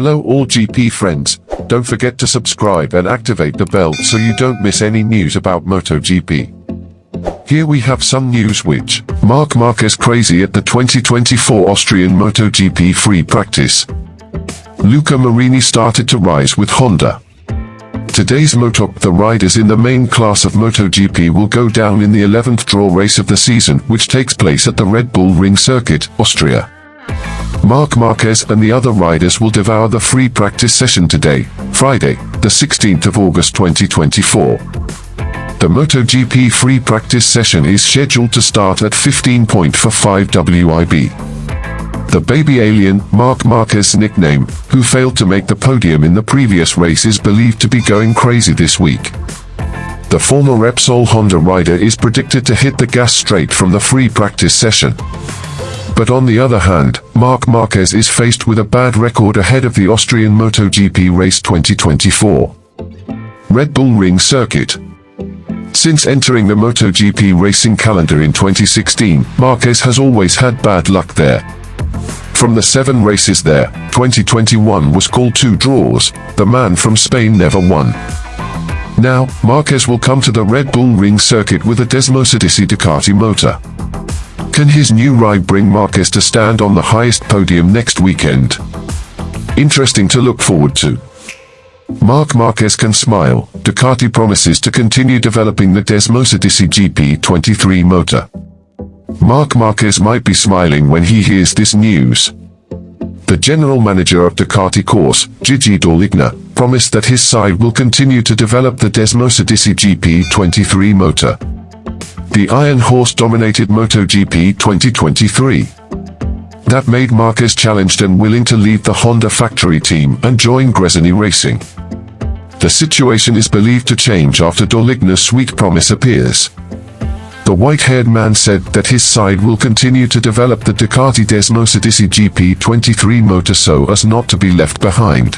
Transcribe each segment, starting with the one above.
Hello all GP friends, don't forget to subscribe and activate the bell so you don't miss any news about Motogp. Here we have some news which Marc Marquez crazy at the 2024 Austrian Motogp free practice. Luca Marini started to rise with Honda. Today's Motogp, the riders in the main class of Motogp will go down in the 11th draw race of the season, which takes place at the Red Bull Ring Circuit, Austria. Marc Marquez and the other riders will devour the free practice session today, Friday, the 16th of August 2024. The Motogp free practice session is scheduled to start at 15:45 WIB. The baby alien, Marc Marquez's nickname, who failed to make the podium in the previous race, is believed to be going crazy this week. The former Repsol Honda rider is predicted to hit the gas straight from the free practice session. But on the other hand, Marc Marquez is faced with a bad record ahead of the Austrian Motogp race 2024. Red Bull Ring Circuit. Since entering the Motogp racing calendar in 2016, Marquez has always had bad luck there. From the 7 races there, 2021 was called 2 draws, the man from Spain never won. Now, Marquez will come to the Red Bull Ring Circuit with a Desmosedici Ducati motor. Can his new ride bring Marquez to stand on the highest podium next weekend? Interesting to look forward to. Marc Marquez can smile. Ducati promises to continue developing the Desmosedici GP23 motor. Marc Marquez might be smiling when he hears this news. The general manager of Ducati course, Gigi Dall'Igna, promised that his side will continue to develop the Desmosedici GP23 motor. The Iron Horse dominated Motogp 2023. That made Marquez challenged and willing to leave the Honda factory team and join Gresini Racing. The situation is believed to change after Dall'Igna's sweet promise appears. The white-haired man said that his side will continue to develop the Ducati Desmosedici GP23 motor so as not to be left behind.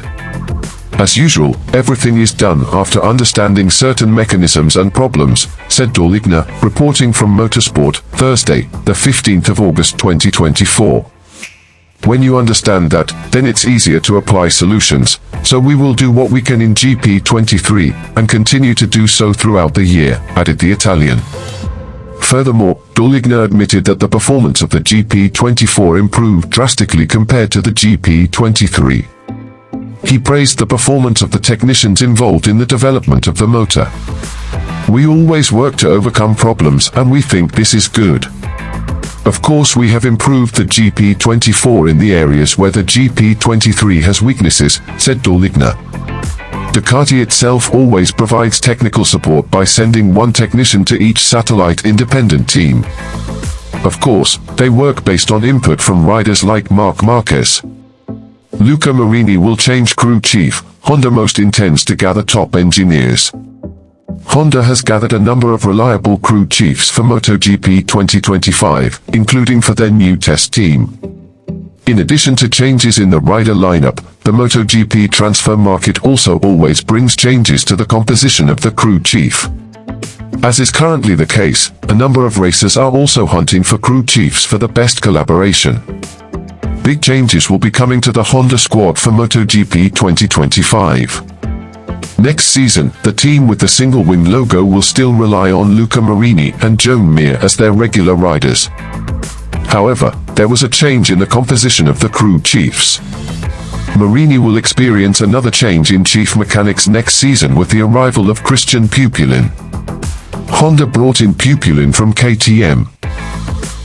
As usual, everything is done after understanding certain mechanisms and problems, said Dall'Igna, reporting from Motorsport, Thursday, the 15th of August 2024. When you understand that, then it's easier to apply solutions, so we will do what we can in GP23, and continue to do so throughout the year, added the Italian. Furthermore, Dall'Igna admitted that the performance of the GP24 improved drastically compared to the GP23. He praised the performance of the technicians involved in the development of the motor. We always work to overcome problems and we think this is good. Of course we have improved the GP24 in the areas where the GP23 has weaknesses, said Dall'Igna. Ducati itself always provides technical support by sending 1 technician to each satellite independent team. Of course, they work based on input from riders like Marc Marquez. Luca Marini will change crew chief. Honda most intends to gather top engineers. Honda has gathered a number of reliable crew chiefs for Motogp 2025, including for their new test team. In addition to changes in the rider lineup, the Motogp transfer market also always brings changes to the composition of the crew chief. As is currently the case, a number of racers are also hunting for crew chiefs for the best collaboration. Big changes will be coming to the Honda squad for Motogp 2025. Next season, the team with the single-wing logo will still rely on Luca Marini and Joan Mir as their regular riders. However, there was a change in the composition of the crew chiefs. Marini will experience another change in chief mechanics next season with the arrival of Christian Pupulin. Honda brought in Pupulin from KTM.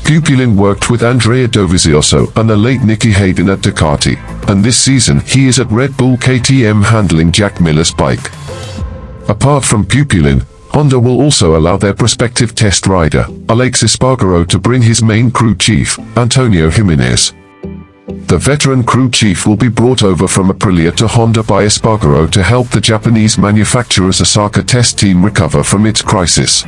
Pupulin worked with Andrea Dovizioso and the late Nicky Hayden at Ducati, and this season he is at Red Bull KTM handling Jack Miller's bike. Apart from Pupulin, Honda will also allow their prospective test rider, Alex Espargaro, to bring his main crew chief, Antonio Jimenez. The veteran crew chief will be brought over from Aprilia to Honda by Espargaro to help the Japanese manufacturer's Osaka test team recover from its crisis.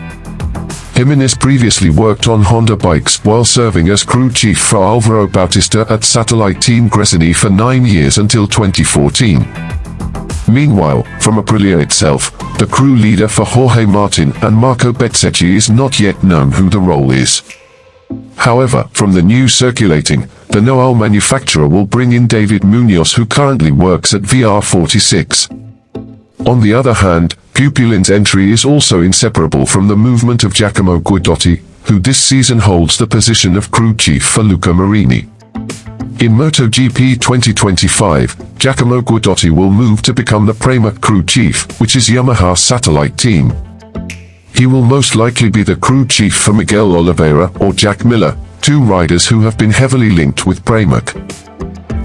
Jimenez previously worked on Honda bikes while serving as crew chief for Alvaro Bautista at satellite team Gresini for 9 years until 2014. Meanwhile, from Aprilia itself, the crew leader for Jorge Martin and Marco Bezzecchi is not yet known who the role is. However, from the news circulating, the the know-how manufacturer will bring in David Munoz, who currently works at VR46. On the other hand, Pupilin's entry is also inseparable from the movement of Giacomo Guidotti, who this season holds the position of crew chief for Luca Marini. In Motogp 2025, Giacomo Guidotti will move to become the Pramac crew chief, which is Yamaha's satellite team. He will most likely be the crew chief for Miguel Oliveira or Jack Miller, two riders who have been heavily linked with Pramac.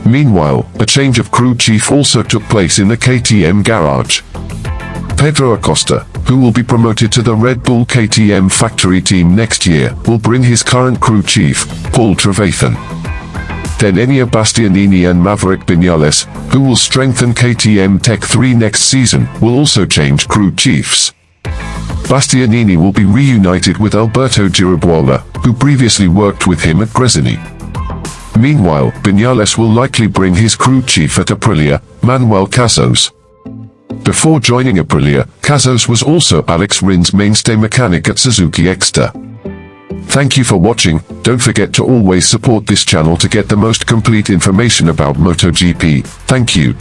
Meanwhile, a change of crew chief also took place in the KTM garage. Pedro Acosta, who will be promoted to the Red Bull KTM factory team next year, will bring his current crew chief, Paul Trevathan. Then Enea Bastianini and Maverick Vinales, who will strengthen KTM Tech 3 next season, will also change crew chiefs. Bastianini will be reunited with Alberto Girabuola, who previously worked with him at Gresini. Meanwhile, Vinales will likely bring his crew chief at Aprilia, Manuel Cazos. Before joining Aprilia, Cazos was also Alex Rin's mainstay mechanic at Suzuki Exter. Thank you for watching. Don't forget to always support this channel to get the most complete information about MotoGP. Thank you.